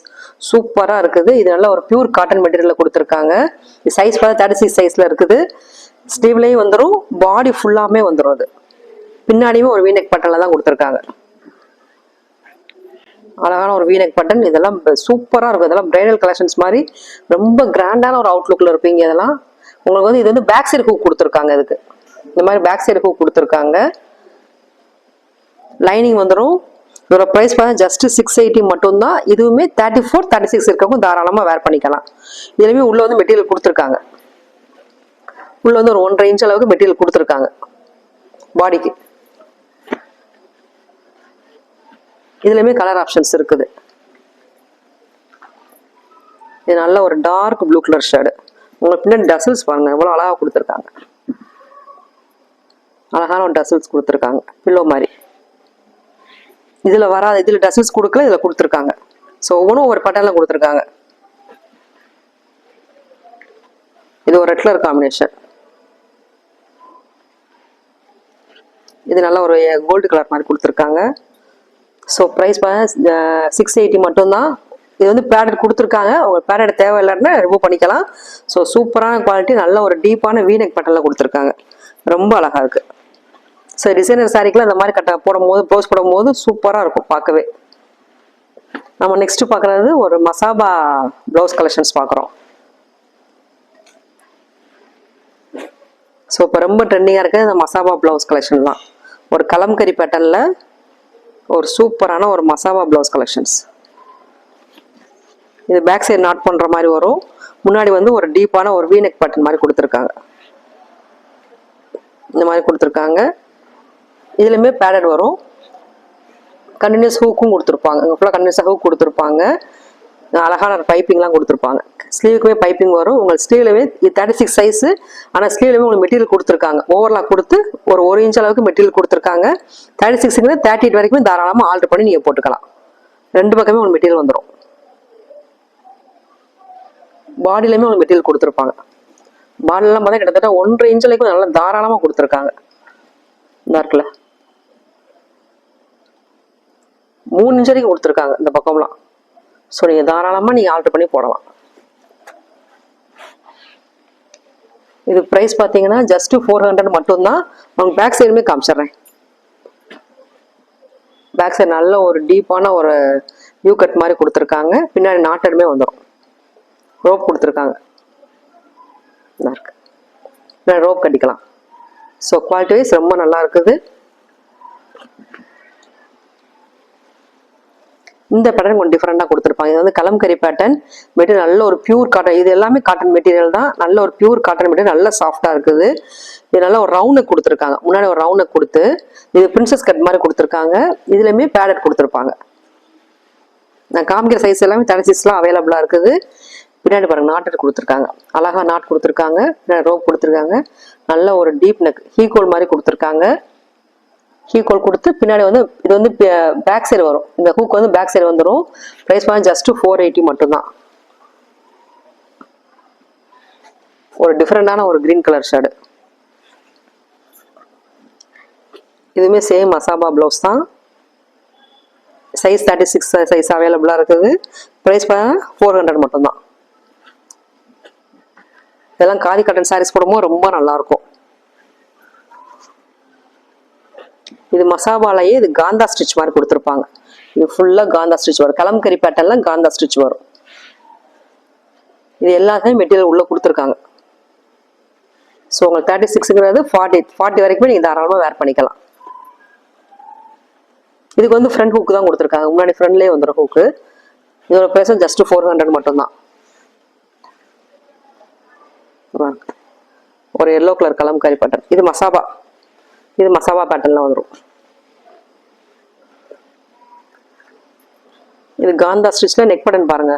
சூப்பராக இருக்குது. இது நல்ல ஒரு பியூர் காட்டன் மெட்டீரியலில் கொடுத்துருக்காங்க. இது சைஸ் பார்த்தா 36 சைஸில் இருக்குது. ஸ்லீவ்லேயும் வந்துடும், பாடி ஃபுல்லாமே வந்துடும். அது பின்னாடியுமே ஒரு வி நெக் பேட்டர்னில் தான் கொடுத்துருக்காங்க. அழகான ஒரு வீநெக் பட்டன். இதெல்லாம் சூப்பராக இருக்கும். இதெல்லாம் பிரைடல் கலெக்ஷன்ஸ் மாதிரி ரொம்ப கிராண்டான ஒரு அவுட்லுக்கில் இருப்பீங்க. இதெல்லாம் உங்களுக்கு வந்து இது வந்து பேக் சைடு ஹூக் கொடுத்துருக்காங்க. இதுக்கு இந்த மாதிரி பேக் சைடு ஹூக் கொடுத்துருக்காங்க. லைனிங் வந்துடும். இதோட ப்ரைஸ் பார்த்தா ஜஸ்ட் 680 மட்டும்தான். இதுவுமே 34 36 இருக்கவும் தாராளமாக வேர் பண்ணிக்கலாம். இதுலையுமே உள்ள வந்து மெட்டீரியல் கொடுத்துருக்காங்க. உள்ள வந்து ஒரு 1.5 இன்ச் அளவுக்கு மெட்டீரியல் கொடுத்துருக்காங்க பாடிக்கு. இதுலயுமே கலர் ஆப்ஷன்ஸ் இருக்குது. இது நல்ல ஒரு டார்க் ப்ளூ கலர் ஷேடு. உங்களுக்கு பின்னாடி டசல்ஸ் பாருங்க எவ்வளவு அழகா கொடுத்துருக்காங்க. அழகான ஒரு டசல்ஸ் கொடுத்துருக்காங்க, பில்லோ மாதிரி. இதுல வராது, இதுல டசல்ஸ் கொடுக்கல, இதுல கொடுத்துருக்காங்க. ஸோ ஒவ்வொன்றும் ஒரு பட்டன்ல கொடுத்துருக்காங்க. இது ஒரு ரெட் கலர் காம்பினேஷன். இது நல்ல ஒரு கோல்டு கலர் மாதிரி கொடுத்துருக்காங்க. ஸோ ப்ரைஸ் பார்த்தா 680 மட்டும்தான். இது வந்து பேடட் கொடுத்துருக்காங்க. உங்களுக்கு பேடட் தேவை இல்லைன்னா ரிமூவ் பண்ணிக்கலாம். ஸோ சூப்பரான குவாலிட்டி, நல்ல ஒரு டீப்பான வீநெக் பட்டனில் கொடுத்துருக்காங்க, ரொம்ப அழகாக இருக்குது. ஸோ டிசைனர் சாரிக்கெலாம் இந்த மாதிரி போடும்போது ப்ளவுஸ் போடும்போது சூப்பராக இருக்கும் பார்க்கவே. நம்ம நெக்ஸ்ட் பார்க்குறது ஒரு மசாபா ப்ளவுஸ் கலெக்ஷன்ஸ் பார்க்குறோம். ஸோ இப்போ ரொம்ப ட்ரெண்டிங்காக இருக்குது இந்த மசாபா ப்ளவுஸ் கலெக்ஷன் தான். ஒரு கலம்கரி பேட்டர்னில் ஒரு சூப்பரான ஒரு மசாபா ப்ளவுஸ் கலெக்ஷன்ஸ். இது பேக் சைடு நாட் பண்ணுற மாதிரி வரும். முன்னாடி வந்து ஒரு டீப்பான ஒரு வீநெக் பேட்டர்ன் மாதிரி கொடுத்துருக்காங்க. இந்த மாதிரி கொடுத்துருக்காங்க. இதுலையுமே பேடட் வரும். கண்டினியூஸ் ஹூக்கும் கொடுத்துருப்பாங்க. இங்கே ஃபுல்லாக கண்டினியூஸாக ஹூக் கொடுத்துருப்பாங்க. அழகான பைப்பிங்லாம் கொடுத்துருப்பாங்க. ஸ்லீவுக்குமே பைப்பிங் வரும். உங்களுக்கு ஸ்லீவ்லவே 36 சைஸு, ஆனால் ஸ்லீவ்லவே உங்களுக்கு மெட்டீரியல் கொடுத்துருக்காங்க. ஓவர்லாக் கொடுத்து ஒரு 1 இன்ச் அளவுக்கு மெட்டீரியல் கொடுத்துருக்காங்க. 36ங்கிறது 38 வரைக்கும் தாராளமாக ஆல்டர் பண்ணி நீங்கள் போட்டுக்கலாம். 2 பக்கமே உங்களுக்கு மெட்டீரியல் வந்துடும். பாடியிலுமே உங்களுக்கு மெட்டீரியல் கொடுத்துருப்பாங்க. பாடிலாம் பார்த்தா கிட்டத்தட்ட 1.5 இன்ச் வரைக்கும் நல்லா தாராளமாக கொடுத்துருக்காங்க. இந்த இருக்குல்ல 3 இன்ச் வரைக்கும் கொடுத்துருக்காங்க இந்த பக்கம்லாம். ஸோ நீங்கள் தாராளமாக நீங்கள் ஆல்டர் பண்ணி போடலாம். இது ப்ரைஸ் பார்த்தீங்கன்னா ஜஸ்ட் 400 மட்டும்தான். அவங்க பேக் சைடுமே காமிச்சிட்றேன். பேக் சைடு நல்ல ஒரு டீப்பான ஒரு யூ கட் மாதிரி கொடுத்துருக்காங்க. பின்னாடி நாட்டடுமே வந்துடும். ரோப் கொடுத்துருக்காங்க. ரோப் கட்டிக்கலாம். ஸோ குவாலிட்டி வைஸ் ரொம்ப நல்லா இருக்குது. இந்த பேட்டர்ன் கொஞ்சம் டிஃப்ரெண்டாக கொடுத்துருப்பாங்க. இது வந்து கலம்கரி பேட்டர்ன் மெட்டீரியல், நல்ல ஒரு பியூர் காட்டன். இது எல்லாமே காட்டன் மெட்டீரியல் தான், நல்ல ஒரு பியூர் காட்டன் மெட்டீரியல், நல்ல சாஃப்டாக இருக்குது. இது நல்லா ஒரு ரவுண்ட் நெக் கொடுத்துருக்காங்க, முன்னாடி ஒரு ரவுண்ட் நெக் கொடுத்து இது பிரின்சஸ் கட் மாதிரி கொடுத்துருக்காங்க. இதுலையுமே பேடட் கொடுத்துருப்பாங்க. நான் காமிக்கிற சைஸ் எல்லாமே 36லாம் அவைலபிளாக இருக்குது. பின்னாடி பாருங்க நாட்டு கொடுத்துருக்காங்க, அழகா நாட் கொடுத்துருக்காங்க, பின்னாடி ரோப் கொடுத்துருக்காங்க. நல்ல ஒரு டீப் நெக் ஹீகோல் மாதிரி கொடுத்துருக்காங்க. ஹீகோல் கொடுத்து பின்னாடி வந்து இது வந்து பேக் சைடு வரும். இந்த ஹூக் வந்து பேக் சைடு வந்துடும். ப்ரைஸ் வந்து ஜஸ்ட் 480 மட்டும்தான். ஒரு டிஃப்ரெண்டான ஒரு கிரீன் கலர் ஷேடு. இதுவுமே சேம் மசாபா ப்ளவுஸ் தான். சைஸ் 36 சைஸ் அவைலபிளாக இருக்குது. ப்ரைஸ் 400 மட்டும்தான். இதெல்லாம் காதி காட்டன் சாரீஸ் போடும்போது ரொம்ப நல்லாயிருக்கும். இது மசாபாலையே இது காந்தா ஸ்டிச் மாதிரி கொடுத்துருப்பாங்க. இது ஃபுல்லாக காந்தா ஸ்டிச் வரும். கலம்கரி பேட்டர்ல காந்தா ஸ்டிச் வரும். இது எல்லாத்தையும் மெட்டீரியல் உள்ள கொடுத்துருக்காங்க. ஸோ உங்களுக்கு 36ங்கிறது 40 வரைக்குமே நீங்கள் தாராளமாக வேர் பண்ணிக்கலாம். இதுக்கு வந்து ஃப்ரண்ட் ஹூக் தான் கொடுத்துருக்காங்க, முன்னாடி ஃப்ரண்ட்லேயே வந்துடும் ஹூக்கு. இதோட ப்ரைஸ் ஜஸ்ட் 400 மட்டும்தான். ஒரு எல்லோ கலர் கலம்கரி பேட்டர்ன். இது மசாபா, இது மசாபா பேட்டர்ல வந்துடும். இது காந்தா ஸ்டிச்ல நெக் பட்டன் பாருங்க,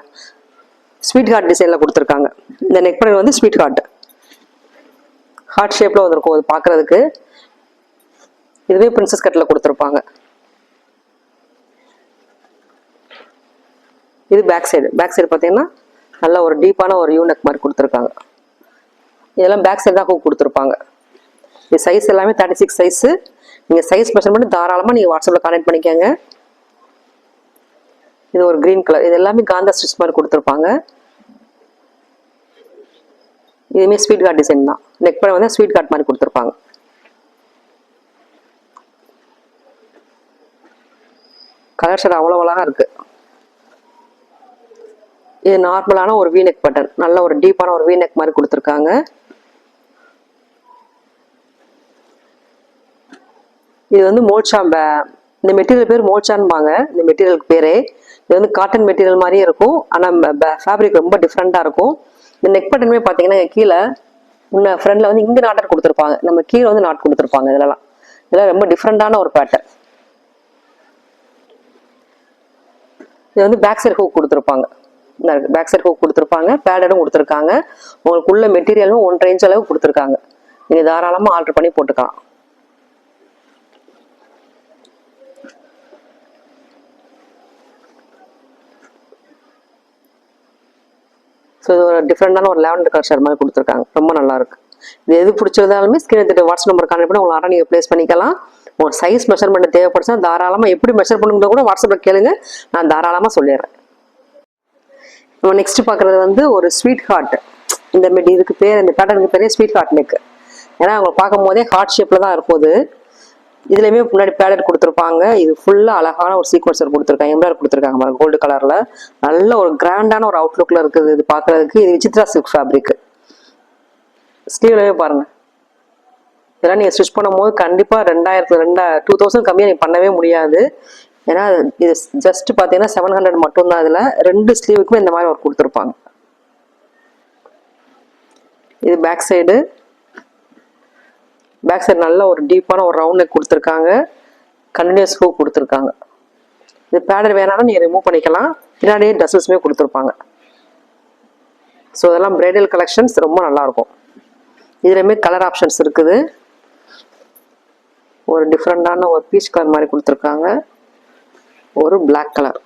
ஸ்வீட் ஹார்ட் டிசைன்ல கொடுத்துருக்காங்க. இந்த நெக் பட்டன் வந்து ஸ்வீட் ஹார்ட் ஷேப்ல வந்திருக்கும் அது பார்க்கறதுக்கு. இதுவே பிரின்சஸ் கட்ல கொடுத்துருப்பாங்க. இது பேக் சைடு பார்த்தீங்கன்னா நல்ல ஒரு டீப்பான ஒரு யூ நெக் மாதிரி கொடுத்துருக்காங்க. இதெல்லாம் பேக் சைடு தான் ஹூக் கொடுத்துருப்பாங்க. இது சைஸ் எல்லாமே 36 சைஸு. நீங்கள் சைஸ் மெஷர் பண்ணி தாராளமாக நீங்கள் வாட்ஸ்அப்பில் கான்டெக்ட் பண்ணிக்கோங்க. இது ஒரு கிரீன் கலர். இது எல்லாமே காந்தா ஸ்டிச் மாதிரி கொடுத்துருப்பாங்க. இதுவுமே ஸ்வீட் கார்ட் டிசைன் தான். நெக் பண்ண வந்து ஸ்வீட் கார்ட் மாதிரி கொடுத்துருப்பாங்க. கலர் ஷேட் அவ்வளோ அழகாக இருக்கு. இது நார்மலான ஒரு வீ நெக் பட்டன், நல்ல ஒரு டீப்பான ஒரு வீ நெக் மாதிரி கொடுத்துருக்காங்க. இது வந்து மோல்சா, இந்த மெட்டீரியல் பேர் மோல்சான்பாங்க. இந்த மெட்டீரியலுக்கு பேரே. இது வந்து காட்டன் மெட்டீரியல் மாதிரியே இருக்கும், ஆனால் ஃபேப்ரிக் ரொம்ப டிஃப்ரெண்டாக இருக்கும். இந்த நெக் பட்டனுமே பார்த்தீங்கன்னா கீழே முன்ன ஃப்ரண்ட்ல வந்து இங்கே நாட் கொடுத்துருப்பாங்க, நம்ம கீழே வந்து நாட் கொடுத்துருப்பாங்க. இதெல்லாம் ரொம்ப டிஃப்ரெண்டான ஒரு பேட்டர்ன். இது வந்து பேக் சைடு ஹூக் கொடுத்துருப்பாங்க. பேக் சைடு ஹூக் கொடுத்துருப்பாங்க, பேடடும் கொடுத்துருக்காங்க. உங்களுக்கு உள்ள மெட்டீரியலும் 1.5 இன்ச் அளவு கொடுத்துருக்காங்க. நீங்கள் தாராளமாக ஆல்டர் பண்ணி போட்டுக்கலாம். ஸோ இது ஒரு டிஃப்ரெண்டான ஒரு லாவெண்டர் கலர் ஷேட் மாதிரி கொடுத்துருக்காங்க, ரொம்ப நல்லா இருக்கு. இது எது பிடிச்சிருந்தாலுமே ஸ்கிரீன் எடுத்துட்டு வாட்ஸ்அப் நம்பர் கான்டெக்ட் பண்ணி உங்களை நீங்கள் ப்ளேஸ் பண்ணிக்கலாம். உங்கள் சைஸ் மெஷர்மெண்ட் தேவைப்படுச்சா தாராளமாக எப்படி மெஷர் பண்ணுங்க கூட வாட்ஸ்அப்பில் கேளுங்க, நான் தாராளமாக சொல்லிடுறேன். நம்ம நெக்ஸ்ட் பார்க்குறது வந்து ஒரு ஸ்வீட் ஹார்ட். இந்த இதுக்கு பேர், இந்த பேட்டர்னுக்கு பேரே ஸ்வீட் ஹார்ட் நெக். ஏன்னா அவங்க பார்க்கும் போதே ஹார்ட் ஷேப்பில் தான் இருப்போது. இதுலையுமே முன்னாடி பேடட் கொடுத்துருப்பாங்க. இது ஃபுல்லாக அழகான ஒரு சீக்வன்சர் கொடுத்துருக்காங்க, எம்ப்ராய்டரி கொடுத்துருக்காங்க பாருங்க, கோல்டு கலரில். நல்ல ஒரு கிராண்டான ஒரு அவுட்லுக்கில் இருக்குது இது பார்க்குறதுக்கு. இது விசித்ரா சில்க் ஃபேப்ரிக். ஸ்லீவ்லவே பாருங்க, இதெல்லாம் நீங்கள் ஸ்டிச் பண்ணும் போது கண்டிப்பாக 2000 கம்மியாக நீங்கள் பண்ணவே முடியாது. ஏன்னா இது ஜஸ்ட் பார்த்தீங்கன்னா 700 மட்டும்தான். இதில் 2 ஸ்லீவுக்குமே இந்த மாதிரி ஒரு கொடுத்துருப்பாங்க. இது பேக் சைடு நல்ல ஒரு டீப்பான ஒரு ரவுண்ட் நெக் கொடுத்துருக்காங்க, கண்டினியூஸ் ஹூக் கொடுத்துருக்காங்க. இது பேடர் வேணாலும் நீங்கள் ரிமூவ் பண்ணிக்கலாம். பின்னாடியே டசல்ஸுமே கொடுத்துருப்பாங்க. ஸோ இதெல்லாம் பிரைடல் கலெக்ஷன்ஸ் ரொம்ப நல்லாயிருக்கும். இதுலேயுமே கலர் ஆப்ஷன்ஸ் இருக்குது. ஒரு டிஃப்ரெண்டான ஒரு பீச் கலர் மாதிரி கொடுத்துருக்காங்க, ஒரு பிளாக் கலர்.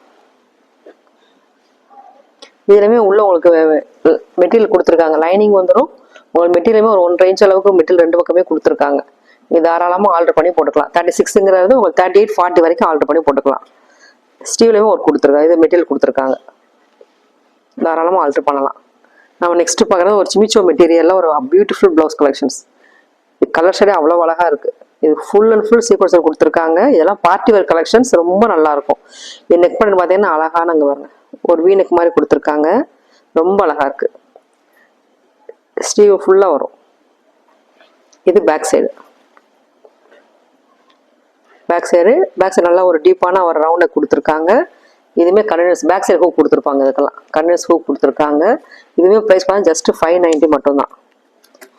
இதுலையுமே உள்ள உங்களுக்கு மெட்டீரியல் கொடுத்துருக்காங்க, லைனிங் வந்துடும். உங்களுக்கு மெட்டீரியலுமே ஒரு 1.5 இன்ச் அளவுக்கு மெட்டீரியல் 2 பக்கமே கொடுத்துருக்காங்க. நீங்கள் தாராளமாக ஆல்டர் பண்ணி போட்டுக்கலாம். 36ங்கிறது உங்களுக்கு 38, 40 வரைக்கும் ஆல்டர் பண்ணி போட்டுக்கலாம். ஸ்டீவ்லையுமே ஒரு கொடுத்துருக்காங்க, இது மெட்டீரியல் கொடுத்துருக்காங்க, தாராளமாக ஆல்டர் பண்ணலாம். நம்ம நெக்ஸ்ட் பார்க்குறது ஒரு சிமிச்சோ மெட்டீரியலில் ஒரு பியூட்டிஃபுல் ப்ளவுஸ் கலெக்ஷன்ஸ். இது கலர் ஷேடே அவ்வளோ அழகாக இருக்குது. இது ஃபுல் அண்ட் ஃபுல் சீக்வன்ஸர் கொடுத்துருக்காங்க. இதெல்லாம் பார்ட்டி வேர் கலெக்ஷன்ஸ், ரொம்ப நல்லாயிருக்கும். இது நெக் பண்ணி பார்த்தீங்கன்னா அழகான அங்கே பாருங்க ஒரு வீ நெக் மாதிரி கொடுத்துருக்காங்க, ரொம்ப அழகாக இருக்குது. ஸ்டீவ் ஃபுல்லாக வரும். இது பேக் சைடு நல்லா ஒரு டீப்பான ஒரு ரவுண்டை கொடுத்துருக்காங்க. இதுவுமே கண்டினியூஸ் பேக் சைடு ஹூக் கொடுத்துருப்பாங்க. இதுக்கெல்லாம் கண்டினியூஸ் ஹூக் கொடுத்துருக்காங்க. இதுவுமே ப்ரைஸ் பார்த்தா ஜஸ்ட் 590 மட்டும்தான்.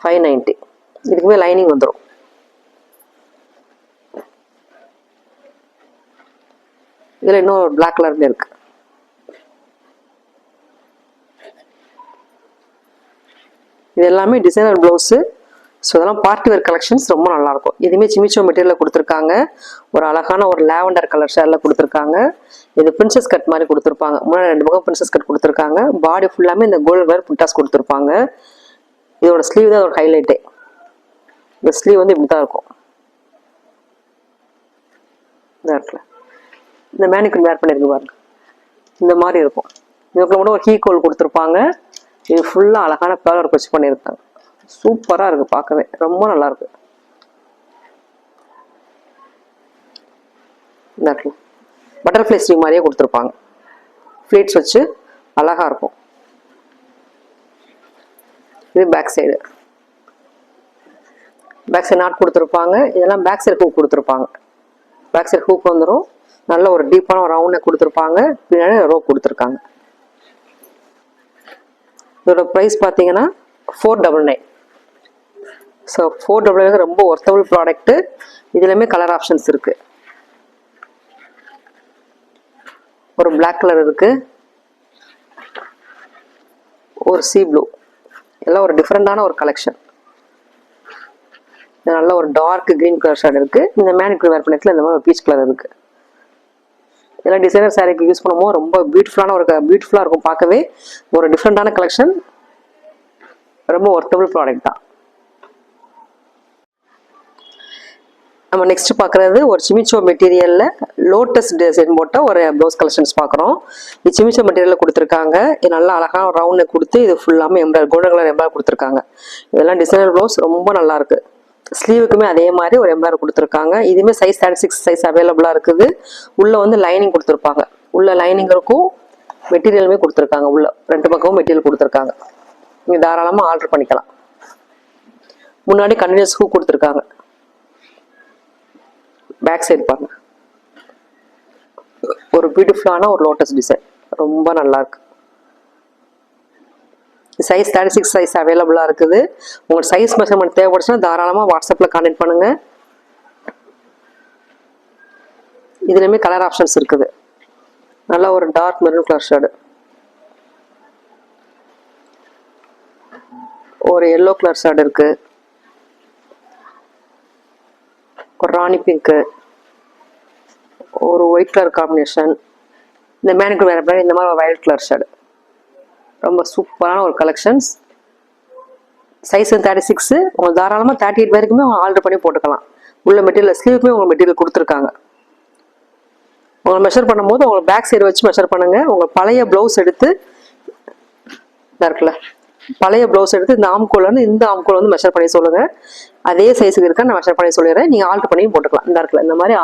590. இதுக்குமே லைனிங் வந்துடும். இதில் இன்னும் பிளாக் கலர்ல இருக்கு. இது எல்லாமே டிசைனர் ப்ளவுஸு. ஸோ இதெல்லாம் பார்ட்டி வேர் கலெக்ஷன்ஸ் ரொம்ப நல்லாயிருக்கும். இதுவுமே சிமிச்சோ மெட்டீரியலில் கொடுத்துருக்காங்க. ஒரு அழகான ஒரு லாவெண்டர் கலர் ஷேரில் கொடுத்துருக்காங்க. இது பிரின்சஸ் கட் மாதிரி கொடுத்துருப்பாங்க. முன்னாடி 2 பக்கம் பிரின்சஸ் கட் கொடுத்துருக்காங்க. பாடி ஃபுல்லாமே இந்த கோல்டு வேர் புட்டாஸ் கொடுத்துருப்பாங்க. இதோட ஸ்லீவ் தான் ஒரு ஹைலைட்டே. இந்த ஸ்லீவ் வந்து இப்படி தான் இருக்கும். இதாக இருக்குல்ல, இந்த மேனிக்குன் வேர் பண்ணியிருக்கு பாருங்க, இந்த மாதிரி இருக்கும். இதுக்குள்ள கூட ஒரு ஹீ கோல் கொடுத்துருப்பாங்க. இது ஃபுல்லாக அழகான பேர் ஒர்க் வச்சு பண்ணியிருக்காங்க. சூப்பராக இருக்குது, பார்க்கவே ரொம்ப நல்லா இருக்கு. இந்த இடத்துல பட்டர்ஃப்ளை ஸ்லீவ் மாதிரியே கொடுத்துருப்பாங்க. ஃப்ளீட்ஸ் வச்சு அழகாக இருக்கும். இது back side. Back side knot கொடுத்துருப்பாங்க. இதெல்லாம் பேக் சைடு ஹூக் கொடுத்துருப்பாங்க. பேக் சைடு ஹூக் வந்துடும். நல்ல ஒரு டீப்பான ஒரு ரவுண்டை கொடுத்துருப்பாங்க. பின்னாடி ரோ கொடுத்துருக்காங்க. இதோட ப்ரைஸ் பார்த்தீங்கன்னா 499. ஸோ 499 ரொம்ப ஒர்த்தபிள் ப்ராடக்ட்டு. இதுலையுமே கலர் ஆப்ஷன்ஸ் இருக்கு. ஒரு பிளாக் கலர் இருக்கு, ஒரு சீ ப்ளூ. எல்லாம் ஒரு டிஃப்ரெண்டான ஒரு கலெக்ஷன். நல்ல ஒரு டார்க் கிரீன் கலர் ஷேட் இருக்கு. இந்த மேனிக்குர் வேர் பண்ணத்துல இந்த மாதிரி பீச் கலர் இருக்கு. இதெல்லாம் டிசைனர் சாரீக்கு யூஸ் பண்ணும்போது ரொம்ப பியூட்டிஃபுல்லாக இருக்கும் பார்க்கவே. ஒரு டிஃப்ரெண்டான கலெக்ஷன், ரொம்ப ஒர்த்தபிள் ப்ராடக்ட் தான். நம்ம நெக்ஸ்ட் பார்க்குறது ஒரு சிமிச்சோ மெட்டீரியலில் லோட்டஸ் டிசைன் போட்ட ஒரு ப்ளவுஸ் கலெக்ஷன்ஸ் பார்க்குறோம். இது சிமிச்சோ மெட்டீரியலில் கொடுத்துருக்காங்க. இது நல்லா அழகான ஒரு ரவுண்டை கொடுத்து இது ஃபுல்லாமே கோல்டன் கலர் எம்ப்ராய்டரி கொடுத்துருக்காங்க. இதெல்லாம் டிசைனர் ப்ளவுஸ் ரொம்ப நல்லா இருக்கு. ஸ்லீவுக்குமே அதே மாதிரி ஒரு எம்ப்ராய்டரி கொடுத்துருக்காங்க. இதுவுமே சைஸ் 36 சைஸ் அவைலபிளாக இருக்குது. உள்ளே வந்து லைனிங் கொடுத்துருப்பாங்க. உள்ள லைனிங் இருக்கும், மெட்டீரியலுமே கொடுத்துருக்காங்க. உள்ள 2 பக்கமும் மெட்டீரியல் கொடுத்துருக்காங்க. நீங்கள் தாராளமாக ஆர்டர் பண்ணிக்கலாம். முன்னாடி கண்டினியூஸ் ஹூக் கொடுத்துருக்காங்க. பேக் சைடு பாருங்க, ஒரு பியூட்டிஃபுல்லான ஒரு லோட்டஸ் டிசைன் ரொம்ப நல்லா இருக்கு. சைஸ் 36 சைஸ் அவைலபிளாக இருக்குது. உங்களுக்கு சைஸ் மெஷர்மெண்ட் தேவைப்படுச்சுன்னா தாராளமாக வாட்ஸ்அப்பில் கான்டெக்ட் பண்ணுங்க. இதுலையுமே கலர் ஆப்ஷன்ஸ் இருக்குது. நல்லா ஒரு டார்க் மெரூன் கலர் ஷேடு, ஒரு எல்லோ கலர் ஷேடு இருக்கு, ஒரு ராணி பிங்க்கு, ஒரு ஒயிட் கலர் காம்பினேஷன். இந்த மேனிக்குர் வேர் இந்த மாதிரி வயலட் கலர் ஷேடு. ரொம்ப சூப்பரான ஒரு கலெக்ஷன்ஸ். சைஸ் 36. உங்களுக்கு தாராளமாக 38 வரைக்குமே ஆர்டர் பண்ணி போட்டுக்கலாம். உள்ள மெட்டீரியல் ஸ்லீவுக்குமே உங்களுக்கு மெட்டீரியல் கொடுத்துருக்காங்க. உங்களை மெஷர் பண்ணும்போது உங்களை பேக் சைடு வச்சு மெஷர் பண்ணுங்க. உங்கள் பழைய ப்ளவுஸ் எடுத்து இருக்குல்ல, பழைய ப்ளவுஸ் எடுத்து இந்த ஆம்கோல் இந்த ஆம்கோல் வந்து மெஷர் பண்ணி சொல்லுங்க. அதே சைஸுக்கு இருக்கா நான் மெஷர் பண்ணி சொல்லிடுறேன். நீங்கள் ஆல்டர் பண்ணி போட்டுக்கலாம். இந்த இருக்குல்ல, இந்த மாதிரி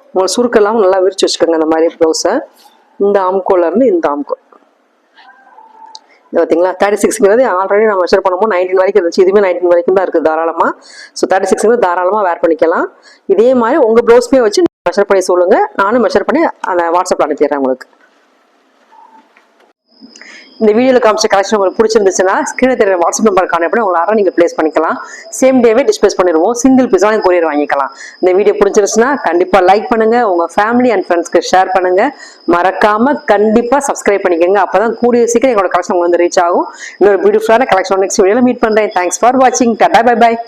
உங்களை சுருக்கெல்லாம் நல்லா விரிச்சு வச்சுக்கோங்க. இந்த மாதிரி ப்ளவுஸை இந்த ஆம்கோல் இந்த ஆம்கோல் பார்த்தீங்களா, 36ங்கிறது ஆல்ரெடி நான் மெஷர் பண்ணும்போது 19 வரைக்கும் இருந்துச்சு. இதுவுமே 19 வரைக்கும் தான் இருக்குது தாராளமாக. ஸோ 36ங்கிறது தாராளமாக வேர் பண்ணிக்கலாம். இதே மாதிரி உங்கள் ப்ளவுஸ்மே வச்சு மெஷர் பண்ணி சொல்லுங்கள். நானும் மெஷர் பண்ணி அந்த வாட்ஸ்அப்பில் அனுப்பிடுறேன் உங்களுக்கு. இந்த வீடியோவில் காமிச்ச கலெக்ஷன் உங்களுக்கு பிடிச்சிருந்துச்சுன்னா ஸ்க்ரீனில் தெரியுற வாட்ஸ்அப் நம்பர் கான்டெக்ட் பண்ணி உங்களை நீங்கள் ப்ளேஸ் பண்ணிக்கலாம். சேம் டேவே டிஸ்பேஸ் பண்ணிடுவோம். சிங்கிள் பீஸாக நீங்கள் கொரியர் வாங்கிக்கலாம். இந்த வீடியோ பிடிச்சிருச்சுன்னா கண்டிப்பாக லைக் பண்ணுங்கள். உங்கள் ஃபேமிலி அண்ட் ஃப்ரெண்ட்ஸ்க்கு ஷேர் பண்ணுங்கள். மறக்காமல் கண்டிப்பாக சப்ஸ்கிரைப் பண்ணிக்கோங்க. அப்போ தான் கூடிய சீக்கிரம் எங்களோட கலெக்ஷன் உங்களுக்கு வந்து ரீச் ஆகும். இன்னொரு பியூட்டிஃபுல்லான கலெக்ஷன் நெக்ஸ்ட் வீடியோவில் மீட் பண்ணுறேன். தேங்க்ஸ் ஃபார் வாட்சிங். Tata, bye bye.